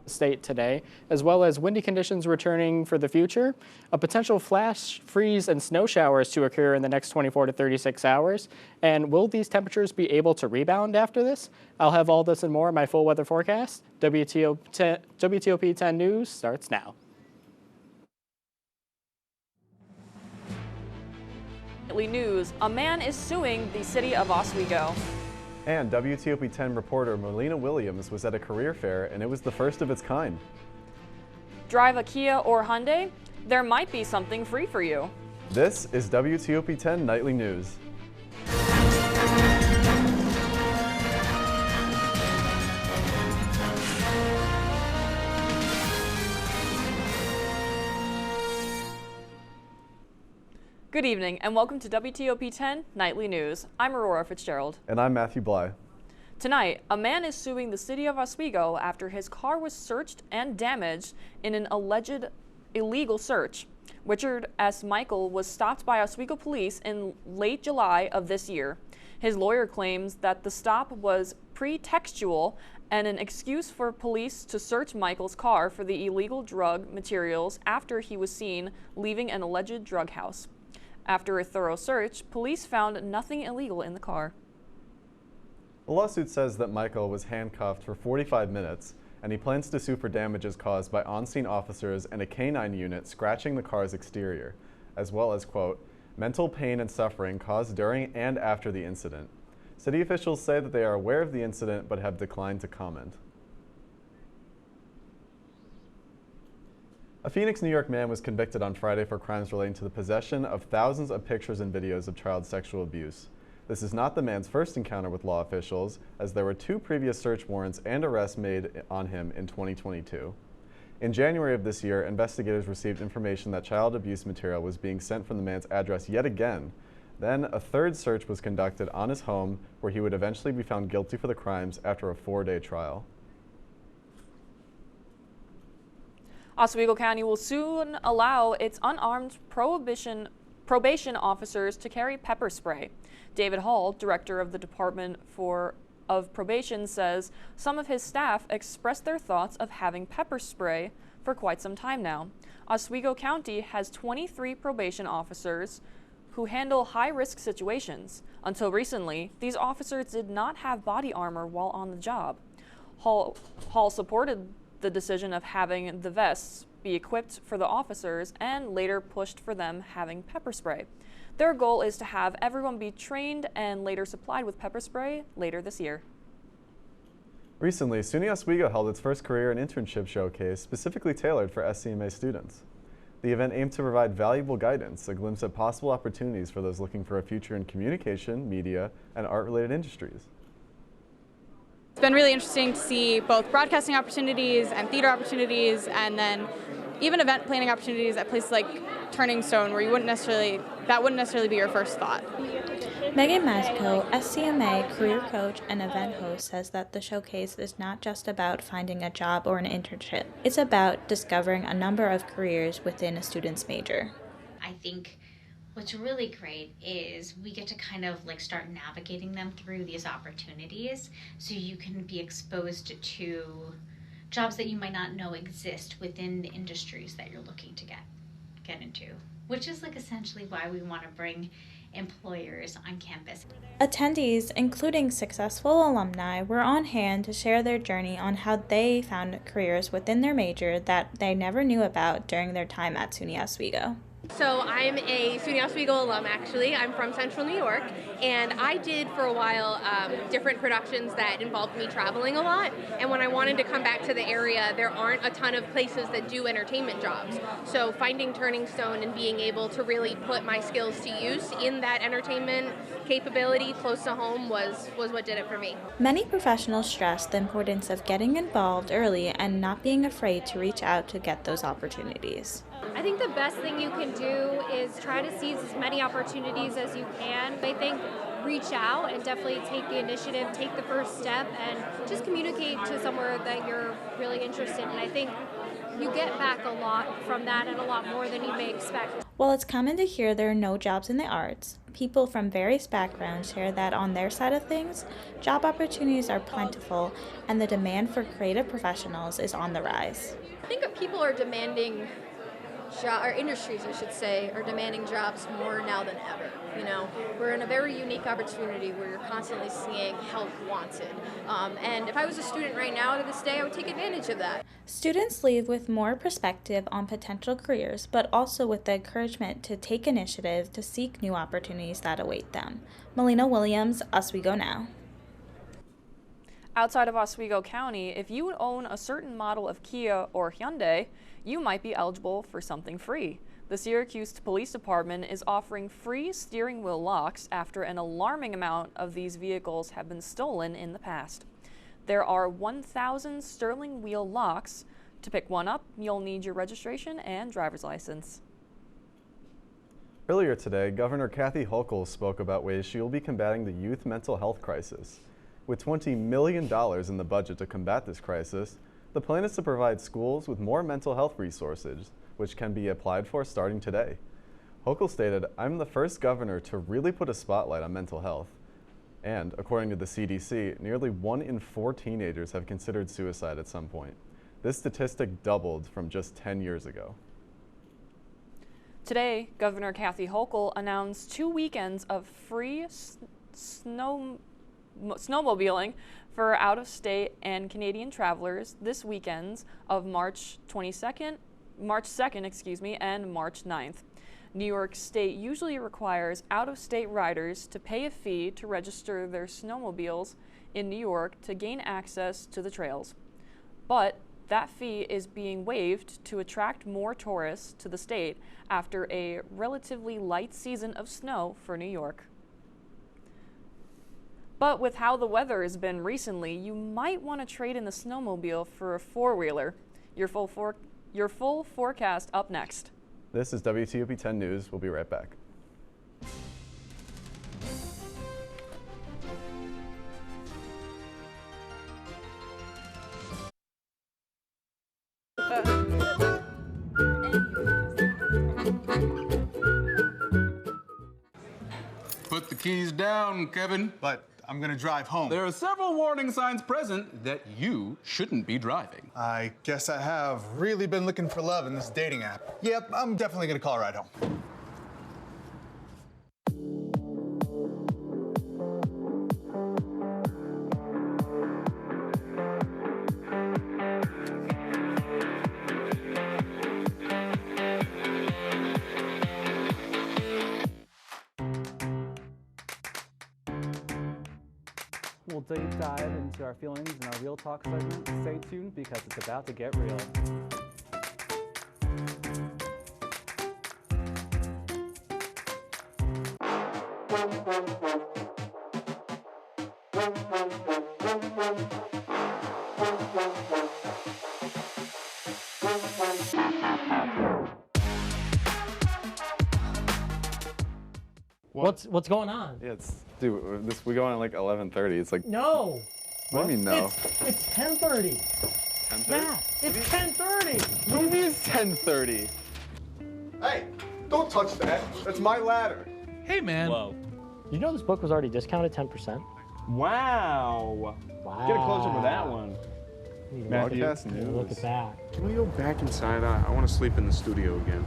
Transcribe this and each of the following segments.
state today, as well as windy conditions returning for the future, a potential flash freeze and snow showers to occur in the next 24 to 36 hours. And will these temperatures be able to rebound after this? I'll have all this and more in my full weather forecast. WTOP-10 News starts now. News, a man is suing the city of Oswego. And WTOP-10 reporter Melina Williams was at a career fair, and it was the first of its kind. Drive a Kia or Hyundai? There might be something free for you. This is WTOP-10 Nightly News. Good evening and welcome to WTOP-10 Nightly News. I'm Aurora Fitzgerald. And I'm Matthew Bly. Tonight, a man is suing the city of Oswego after his car was searched and damaged in an alleged illegal search. Richard S. Michael was stopped by Oswego police in late July of this year. His lawyer claims that the stop was pretextual and an excuse for police to search Michael's car for the illegal drug materials after he was seen leaving an alleged drug house. After a thorough search, police found nothing illegal in the car. The lawsuit says that Michael was handcuffed for 45 minutes, and he plans to sue for damages caused by on-scene officers and a canine unit scratching the car's exterior, as well as, quote, mental pain and suffering caused during and after the incident. City officials say that they are aware of the incident but have declined to comment. A Phoenix, New York man was convicted on Friday for crimes relating to the possession of thousands of pictures and videos of child sexual abuse. This is not the man's first encounter with law officials, as there were 2 previous search warrants and arrests made on him in 2022. In January of this year, investigators received information that child abuse material was being sent from the man's address yet again. Then a third search was conducted on his home, where he would eventually be found guilty for the crimes after a 4-day trial. Oswego County will soon allow its unarmed probation officers to carry pepper spray. David Hall, director of the Department of Probation, says some of his staff expressed their thoughts of having pepper spray for quite some time now. Oswego County has 23 probation officers who handle high-risk situations. Until recently, these officers did not have body armor while on the job. Hall supported the decision of having the vests be equipped for the officers and later pushed for them having pepper spray. Their goal is to have everyone be trained and later supplied with pepper spray later this year. Recently, SUNY Oswego held its first career and internship showcase specifically tailored for SCMA students. The event aimed to provide valuable guidance, a glimpse at possible opportunities for those looking for a future in communication, media, and art-related industries. It's been really interesting to see both broadcasting opportunities and theater opportunities, and then even event planning opportunities at places like Turning Stone, where that wouldn't necessarily be your first thought. Megan Mazzico, SCMA career coach and event host, says that the showcase is not just about finding a job or an internship. It's about discovering a number of careers within a student's major. I think what's really great is we get to kind of like start navigating them through these opportunities, so you can be exposed to jobs that you might not know exist within the industries that you're looking to get into, which is like essentially why we want to bring employers on campus. Attendees, including successful alumni, were on hand to share their journey on how they found careers within their major that they never knew about during their time at SUNY Oswego. So I'm a SUNY Oswego alum, actually. I'm from Central New York, and I did for a while different productions that involved me traveling a lot. And when I wanted to come back to the area, there aren't a ton of places that do entertainment jobs. So finding Turning Stone and being able to really put my skills to use in that entertainment capability close to home was what did it for me. Many professionals stress the importance of getting involved early and not being afraid to reach out to get those opportunities. I think the best thing you can do is try to seize as many opportunities as you can. I think reach out and definitely take the initiative, take the first step, and just communicate to somewhere that you're really interested in. I think you get back a lot from that and a lot more than you may expect. While it's common to hear there are no jobs in the arts, people from various backgrounds share that on their side of things, job opportunities are plentiful and the demand for creative professionals is on the rise. I think that people are demanding or industries, I should say, are demanding jobs more now than ever. You know, we're in a very unique opportunity where you're constantly seeing help wanted. And if I was a student right now to this day, I would take advantage of that. Students leave with more perspective on potential careers, but also with the encouragement to take initiative to seek new opportunities that await them. Melina Williams, Oswego Now. Outside of Oswego County, if you own a certain model of Kia or Hyundai, you might be eligible for something free. The Syracuse Police Department is offering free steering wheel locks after an alarming amount of these vehicles have been stolen in the past. There are 1,000 Sterling wheel locks. To pick one up, you'll need your registration and driver's license. Earlier today, Governor Kathy Hochul spoke about ways she will be combating the youth mental health crisis. With $20 million in the budget to combat this crisis, the plan is to provide schools with more mental health resources, which can be applied for starting today. Hochul stated, "I'm the first governor to really put a spotlight on mental health." And according to the CDC, nearly 1 in 4 teenagers have considered suicide at some point. This statistic doubled from just 10 years ago. Today, Governor Kathy Hochul announced 2 weekends of free snowmobiling for out-of-state and Canadian travelers this weekends of March 2nd, and March 9th. New York State usually requires out-of-state riders to pay a fee to register their snowmobiles in New York to gain access to the trails. But that fee is being waived to attract more tourists to the state after a relatively light season of snow for New York. But with how the weather has been recently, you might want to trade in the snowmobile for a four-wheeler. Your full forecast up next. This is WTOP-10 News. We'll be right back. Put the keys down, Kevin. But I'm gonna drive home. There are several warning signs present that you shouldn't be driving. I guess I have really been looking for love in this dating app. Yep, I'm definitely gonna call a ride home. We'll deep dive into our feelings in our Real Talk segment. Stay tuned because it's about to get real. What's going on? Yeah, dude, we go on at like 11:30. It's like, No. what do you mean no? It's 10:30. 10:30? Yeah, it's 10:30. What do you mean it's 10:30? Hey, don't touch that. That's my ladder. Hey, man. Whoa. You know this book was already discounted 10%? Wow. Wow. Get a close up with that one. Matthew, Broadcast news. look at that. Can we go back inside? I want to sleep in the studio again.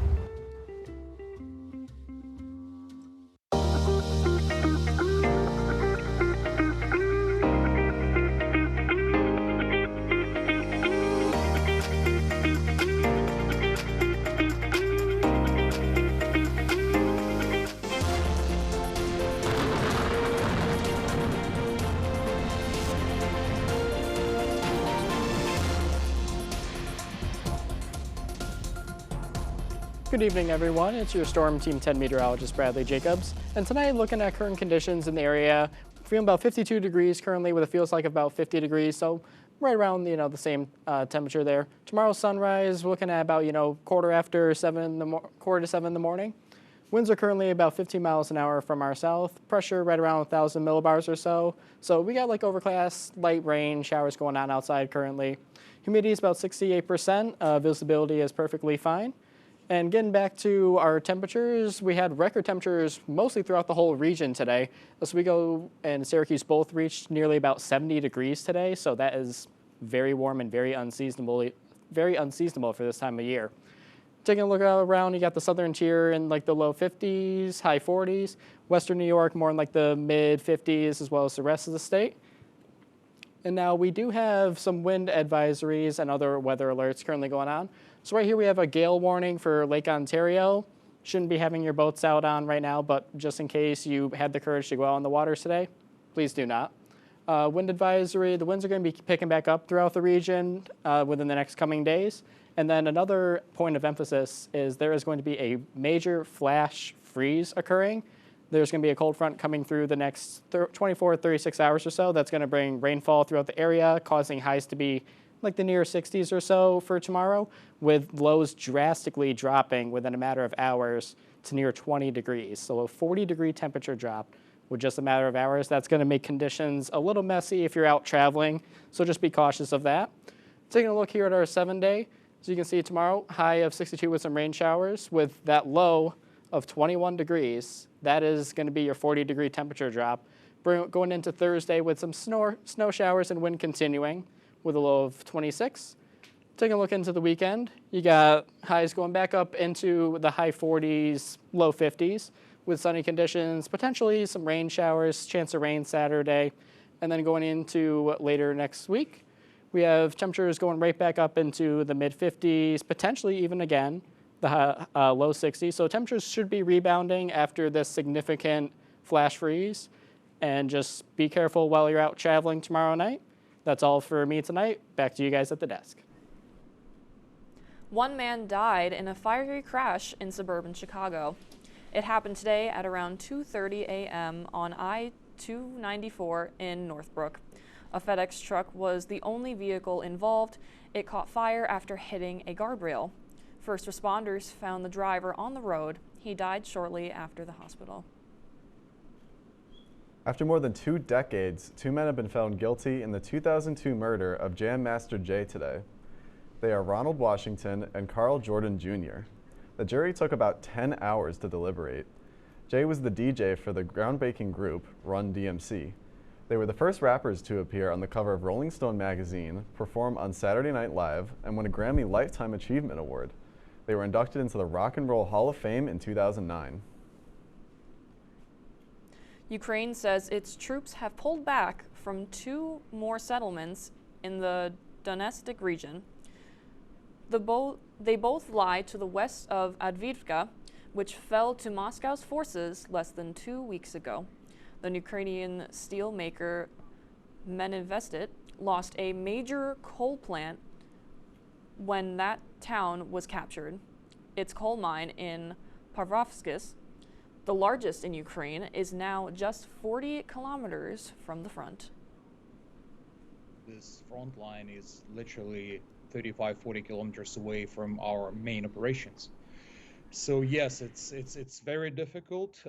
Good evening, everyone. It's your Storm Team 10 meteorologist, Bradley Jacobs. And tonight, looking at current conditions in the area, feeling about 52 degrees currently with a feels like about 50 degrees. So right around, the same temperature there. Tomorrow's sunrise, looking at about, quarter to 7 in the morning. Winds are currently about 15 miles an hour from our south. Pressure right around 1,000 millibars or so. So we got like overcast, light rain, showers going on outside currently. Humidity is about 68%. Visibility is perfectly fine. And getting back to our temperatures, we had record temperatures mostly throughout the whole region today. Oswego and Syracuse both reached nearly about 70 degrees today, so that is very warm and very unseasonable for this time of year. Taking a look around, you got the southern tier in like the low 50s, high 40s. Western New York more in like the mid 50s, as well as the rest of the state. And now we do have some wind advisories and other weather alerts currently going on. So right here we have a gale warning for Lake Ontario. Shouldn't be having your boats out on right now, but just in case you had the courage to go out on the waters today, please do not. Wind advisory, the winds are going to be picking back up throughout the region within the next coming days. And then another point of emphasis is there is going to be a major flash freeze occurring. There's going to be a cold front coming through the next 24 to 36 hours or so. That's going to bring rainfall throughout the area, causing highs to be like the near 60s or so for tomorrow, with lows drastically dropping within a matter of hours to near 20 degrees. So a 40-degree temperature drop with just a matter of hours. That's going to make conditions a little messy if you're out traveling, so just be cautious of that. Taking a look here at our 7-day, so you can see tomorrow, high of 62 with some rain showers, with that low of 21 degrees. That is going to be your 40-degree temperature drop. Going into Thursday with some snow showers and wind continuing with a low of 26. Taking a look into the weekend, you got highs going back up into the high 40s, low 50s with sunny conditions, potentially some rain showers, chance of rain Saturday. And then going into later next week, we have temperatures going right back up into the mid 50s, potentially even again the low 60s. So temperatures should be rebounding after this significant flash freeze. And just be careful while you're out traveling tomorrow night. That's all for me tonight. Back to you guys at the desk. One man died in a fiery crash in suburban Chicago. It happened today at around 2:30 a.m. on I-294 in Northbrook. A FedEx truck was the only vehicle involved. It caught fire after hitting a guardrail. First responders found the driver on the road. He died shortly after the hospital. After more than 2 decades, 2 men have been found guilty in the 2002 murder of Jam Master Jay today. They are Ronald Washington and Carl Jordan Jr. The jury took about 10 hours to deliberate. Jay was the DJ for the groundbreaking group, Run DMC. They were the first rappers to appear on the cover of Rolling Stone magazine, perform on Saturday Night Live, and win a Grammy Lifetime Achievement Award. They were inducted into the Rock and Roll Hall of Fame in 2009. Ukraine says its troops have pulled back from 2 more settlements in the Donetsk region. They both lie to the west of Avdiivka, which fell to Moscow's forces less than 2 weeks ago. The Ukrainian steel maker Meninvestit lost a major coal plant when that town was captured. Its coal mine in Pavlovskis, the largest in Ukraine, is now just 40 kilometers from the front. This front line is literally 35-40 kilometers away from our main operations. So yes, it's very difficult.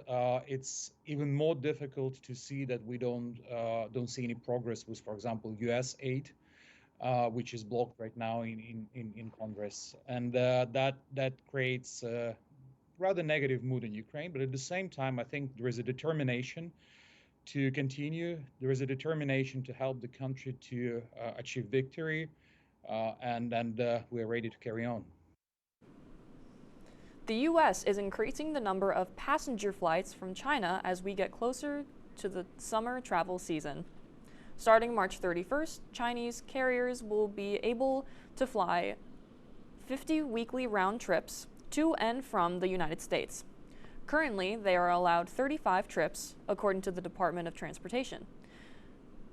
It's even more difficult to see that we don't see any progress with, for example, U.S. aid, which is blocked right now in Congress, and that creates a rather negative mood in Ukraine. But at the same time, I think there is a determination to continue. There is a determination to help the country to achieve victory, and we're ready to carry on. The U.S. is increasing the number of passenger flights from China as we get closer to the summer travel season. Starting March 31st, Chinese carriers will be able to fly 50 weekly round trips to and from the United States. Currently, they are allowed 35 trips, according to the Department of Transportation.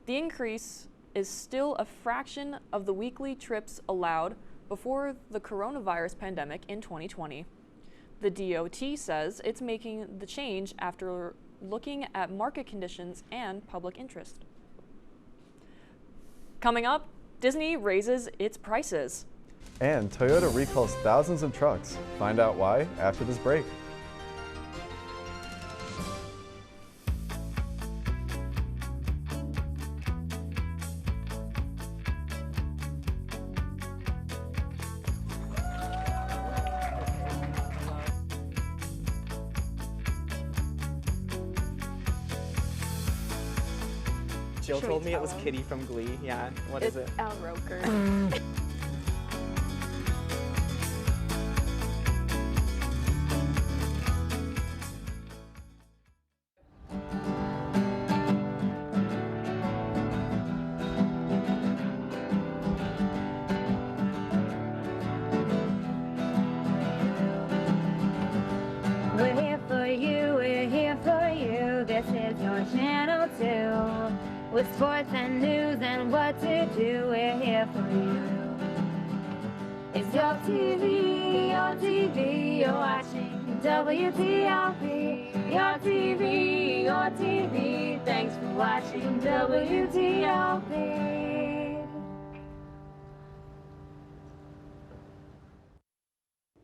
The increase is still a fraction of the weekly trips allowed before the coronavirus pandemic in 2020. The DOT says it's making the change after looking at market conditions and public interest. Coming up, Disney raises its prices. And Toyota recalls thousands of trucks. Find out why after this break. Jill Should told we me it tell was him? Kitty from Glee. Yeah, what is it? It's Al Roker. We're here for you, we're here for you. This is your channel too. With sports and news and what to do, we're here for you. It's your TV, you're watching WTOP. Your TV, thanks for watching WTOP.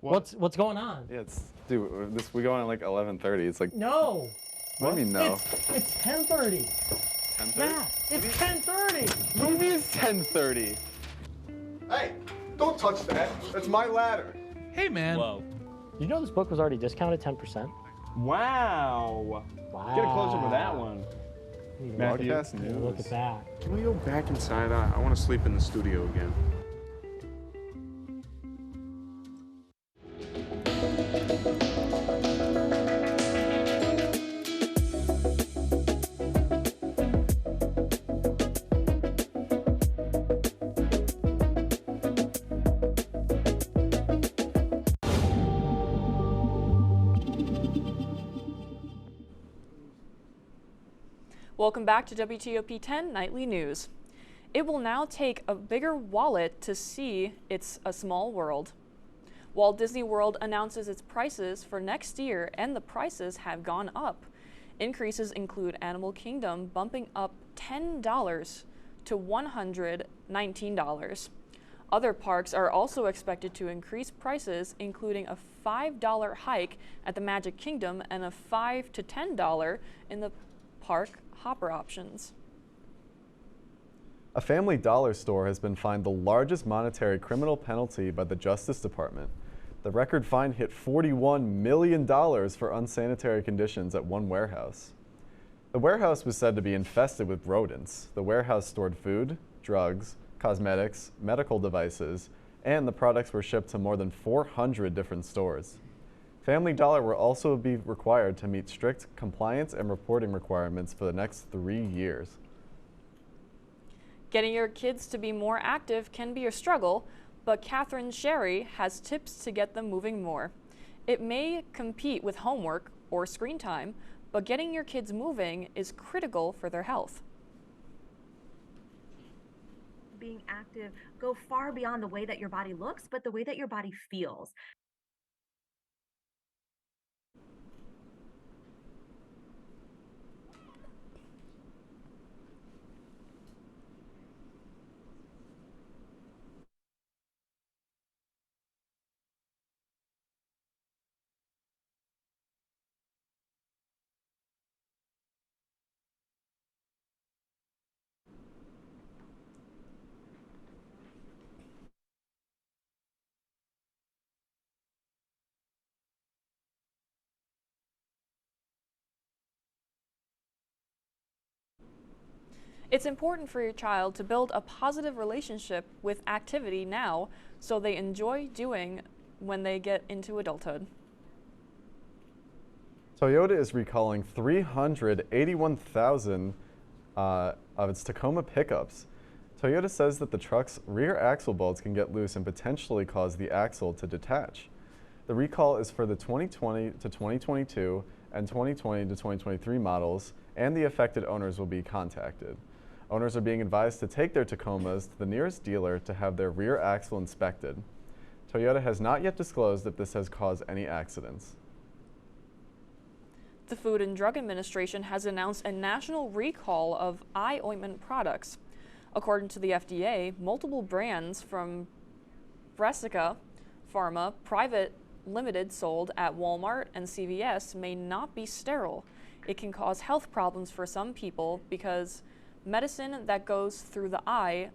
What's going on? Yeah, dude, we go on at like 11:30. It's like, No. what do you mean no? It's 10:30. 10:30? Yeah, it's 10:30. What do you mean it's 10:30? Hey, don't touch that. That's my ladder. Hey, man. Whoa. You know this book was already discounted 10%? Wow. Wow. Get a closer with that one. Matthew, Broadcast news. Look at that. can we go back inside? I want to sleep in the studio again. Welcome back to WTOP-10 Nightly News. It will now take a bigger wallet to see It's a Small World. Walt Disney World announces its prices for next year, and the prices have gone up. Increases include Animal Kingdom bumping up $10 to $119. Other parks are also expected to increase prices, including a $5 hike at the Magic Kingdom and a $5 to $10 in the park hopper options. A Family Dollar store has been fined the largest monetary criminal penalty by the Justice Department. The record fine hit $41 million for unsanitary conditions at one warehouse. The warehouse was said to be infested with rodents. The warehouse stored food, drugs, cosmetics, medical devices, and the products were shipped to more than 400 different stores. Family Dollar will also be required to meet strict compliance and reporting requirements for the next 3 years. Getting your kids to be more active can be a struggle, but Catherine Sherry has tips to get them moving more. It may compete with homework or screen time, but getting your kids moving is critical for their health. Being active go far beyond the way that your body looks, but the way that your body feels. It's important for your child to build a positive relationship with activity now so they enjoy doing when they get into adulthood. Toyota is recalling 381,000 of its Tacoma pickups. Toyota says that the truck's rear axle bolts can get loose and potentially cause the axle to detach. The recall is for the 2020 to 2022 and 2020 to 2023 models, and the affected owners will be contacted. Owners are being advised to take their Tacomas to the nearest dealer to have their rear axle inspected. Toyota has not yet disclosed if this has caused any accidents. The Food and Drug Administration has announced a national recall of eye ointment products. According to the FDA, multiple brands from Bresica Pharma Private Limited sold at Walmart and CVS may not be sterile. It can cause health problems for some people because medicine that goes through the eye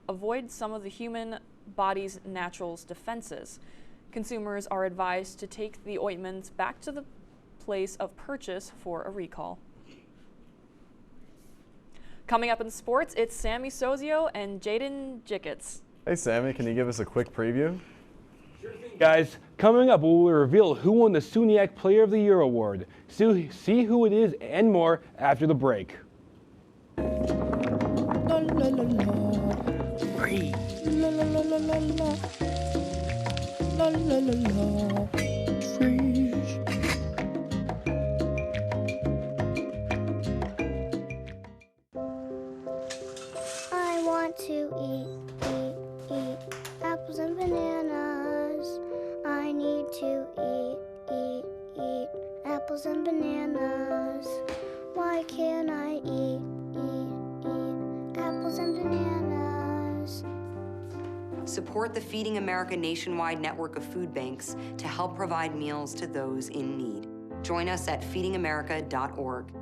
avoids some of the human body's natural defenses. Consumers are advised to take the ointments back to the place of purchase for a recall. Coming up in sports, it's Sammy Sozio and Jaden Jickets. Hey Sammy, can you give us a quick preview? Guys, coming up, we will reveal who won the SUNYAC Player of the Year award. See who it is and more after the break. La la la la. Free. La la la la la la. La la la la. Freeze. I want to eat apples and bananas. I need to eat apples and bananas. Why can't I eat apples and bananas? Support the Feeding America nationwide network of food banks to help provide meals to those in need. Join us at feedingamerica.org.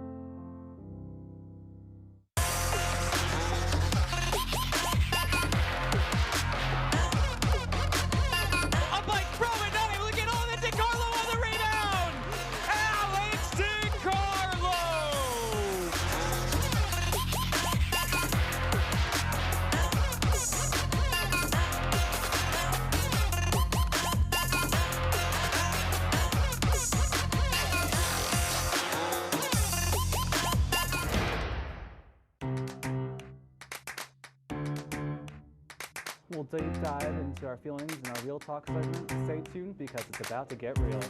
We'll deep dive into our feelings in our Real Talk segment. Stay tuned because it's about to get real.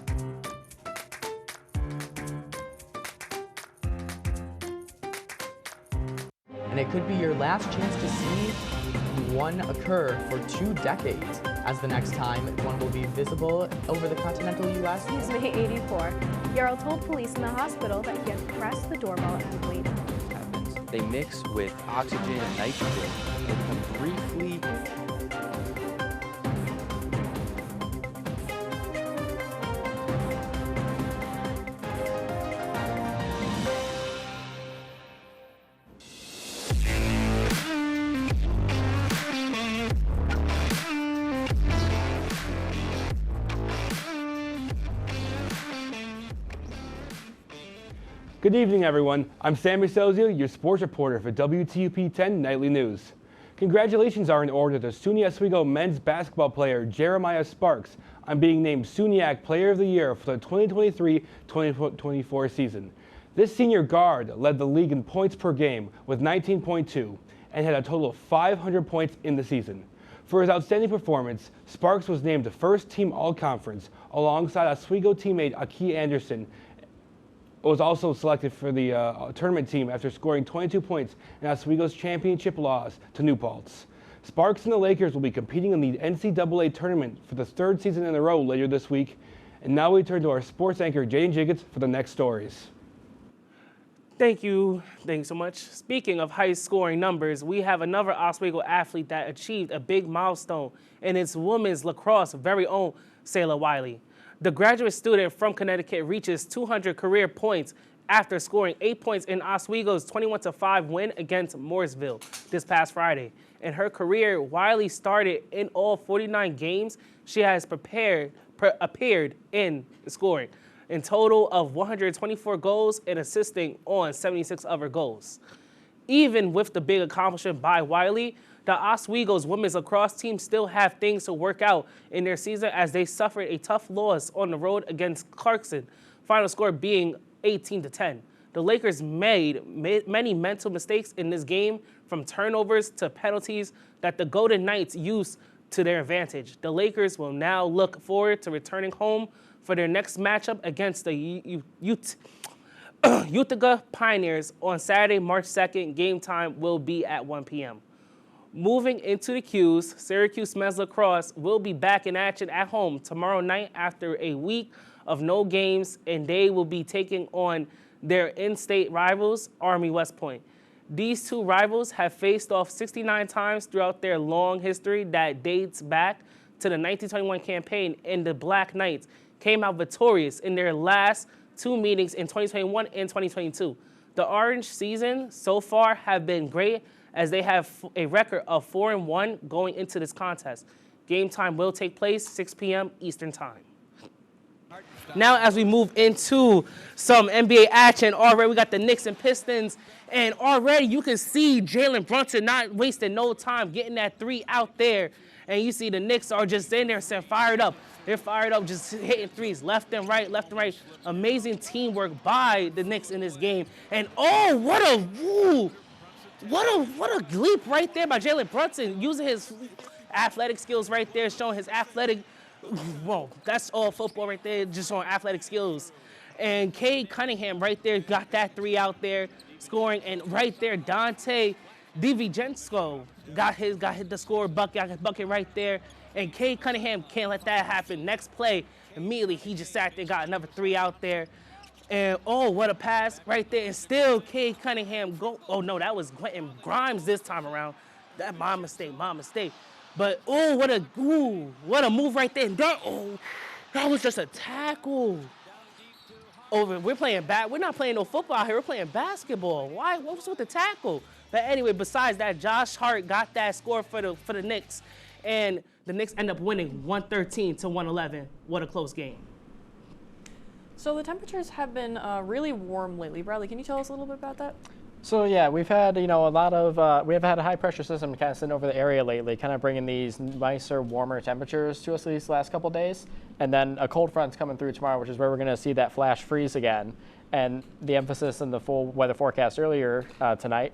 And it could be your last chance to see one occur for 2 decades, as the next time one will be visible over the continental U.S. He's May 84. Yarrow told police in the hospital that he had pressed the doorbell and waited. They mix with oxygen and nitrogen and become briefly Good evening, everyone. I'm Sammy Sozio, your sports reporter for WTOP-10 Nightly News. Congratulations are in order to SUNY Oswego men's basketball player Jeremiah Sparks on being named SUNYAC Player of the Year for the 2023-2024 season. This senior guard led the league in points per game with 19.2 and had a total of 500 points in the season. For his outstanding performance, Sparks was named the first team all-conference alongside Oswego teammate Aki Anderson. Was also selected for the tournament team after scoring 22 points in Oswego's championship loss to New Paltz. Sparks and the Lakers will be competing in the NCAA tournament for the 3rd season in a row later this week. And now we turn to our sports anchor, Jaden Jiggets, for the next stories. Thank you. Thanks so much. Speaking of high-scoring numbers, we have another Oswego athlete that achieved a big milestone in its women's lacrosse very own Sayla Wiley. The graduate student from Connecticut reaches 200 career points after scoring 8 points in Oswego's 21-5 win against Mooresville this past Friday. In her career, Wiley started in all 49 games she has appeared in scoring, in total of 124 goals and assisting on 76 other goals. Even with the big accomplishment by Wiley, the Oswego's women's lacrosse team still have things to work out in their season as they suffered a tough loss on the road against Clarkson, final score being 18-10. The Lakers made many mental mistakes in this game, from turnovers to penalties that the Golden Knights used to their advantage. The Lakers will now look forward to returning home for their next matchup against the Utica Pioneers on Saturday, March 2nd. Game time will be at 1 p.m. Moving into the Qs, Syracuse men's lacrosse will be back in action at home tomorrow night after a week of no games, and they will be taking on their in-state rivals, Army West Point. These two rivals have faced off 69 times throughout their long history that dates back to the 1921 campaign, and the Black Knights came out victorious in their last 2 meetings in 2021 and 2022. The Orange season so far have been great, as they have a record of 4-1 going into this contest. Game time will take place 6 p.m. Eastern Time. Now as we move into some NBA action, already we got the Knicks and Pistons, and already you can see Jalen Brunson not wasting no time getting that three out there. And you see the Knicks are just in there saying fired up. They're fired up, just hitting threes left and right, left and right. Amazing teamwork by the Knicks in this game. And oh, what a leap right there by Jalen Brunson, using his athletic skills right there, showing his athletic. Whoa, that's all football right there, just showing athletic skills. And Cade Cunningham right there got that three out there, scoring. And right there, Dante DiVincenzo got the score bucket right there. And Cade Cunningham can't let that happen. Next play, immediately he just sat there, got another three out there. And oh, what a pass right there. And still Cade Cunningham go. Oh no, that was Quentin Grimes this time around. That my mistake. But oh, what a move right there. And that was just a tackle. We're not playing no football here. We're playing basketball. Why? What was with the tackle? But anyway, besides that, Josh Hart got that score for the Knicks, and the Knicks end up winning 113-111. What a close game. So the temperatures have been really warm lately. Bradley, can you tell us a little bit about that? So yeah, we've had a lot of we've had a high pressure system kind of sitting over the area lately, kind of bringing these nicer, warmer temperatures to us these last couple days, and then a cold front's coming through tomorrow, which is where we're going to see that flash freeze again. And the emphasis in the full weather forecast earlier tonight.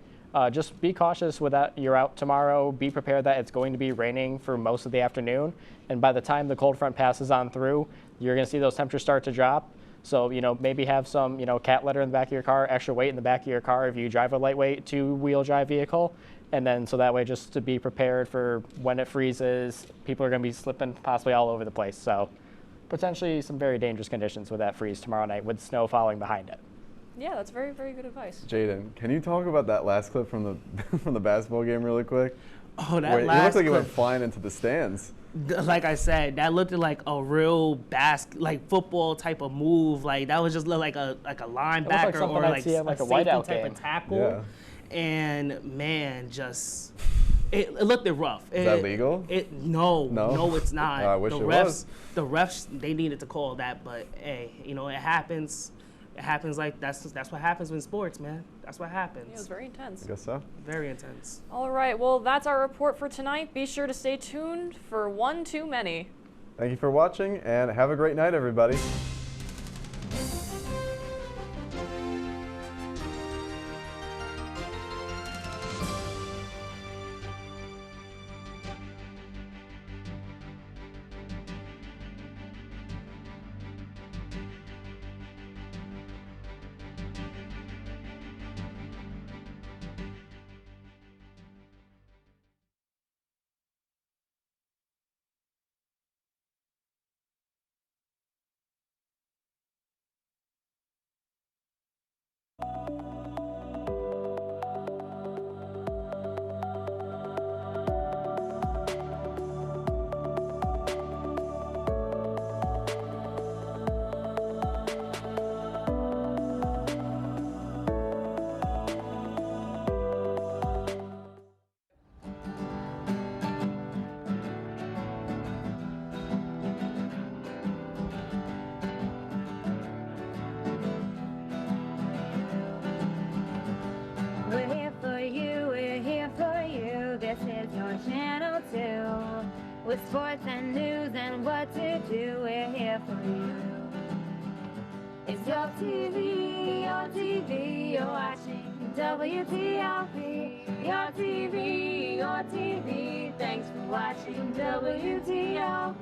Just be cautious with that. You're out tomorrow. Be prepared that it's going to be raining for most of the afternoon, and by the time the cold front passes on through, you're going to see those temperatures start to drop. So, maybe have some, cat litter in the back of your car, extra weight in the back of your car if you drive a lightweight two-wheel drive vehicle. And then so that way just to be prepared for when it freezes, people are going to be slipping possibly all over the place. So potentially some very dangerous conditions with that freeze tomorrow night with snow falling behind it. Yeah, that's very, very good advice. Jaden, can you talk about that last clip from the from the basketball game really quick? Oh, that Where last it looked like clip. it went flying into the stands. Like I said, that looked like a real football type of move. Like that was just like a linebacker or like a whiteout type game. of tackle. Yeah. And man, just it looked rough. Is that legal? No, it's not. I wish it was. The refs, they needed to call that, but hey, it happens. It happens like that's what happens in sports, man. That's what happens. Yeah, it was very intense. I guess so. Very intense. All right, well, that's our report for tonight. Be sure to stay tuned for One Too Many. Thank you for watching, and have a great night, everybody. We're here for you, we're here for you. This is your channel 2. With sports and news and what to do, we're here for you. It's your TV, you're watching WTOP. Your TV, thanks for watching WTOP.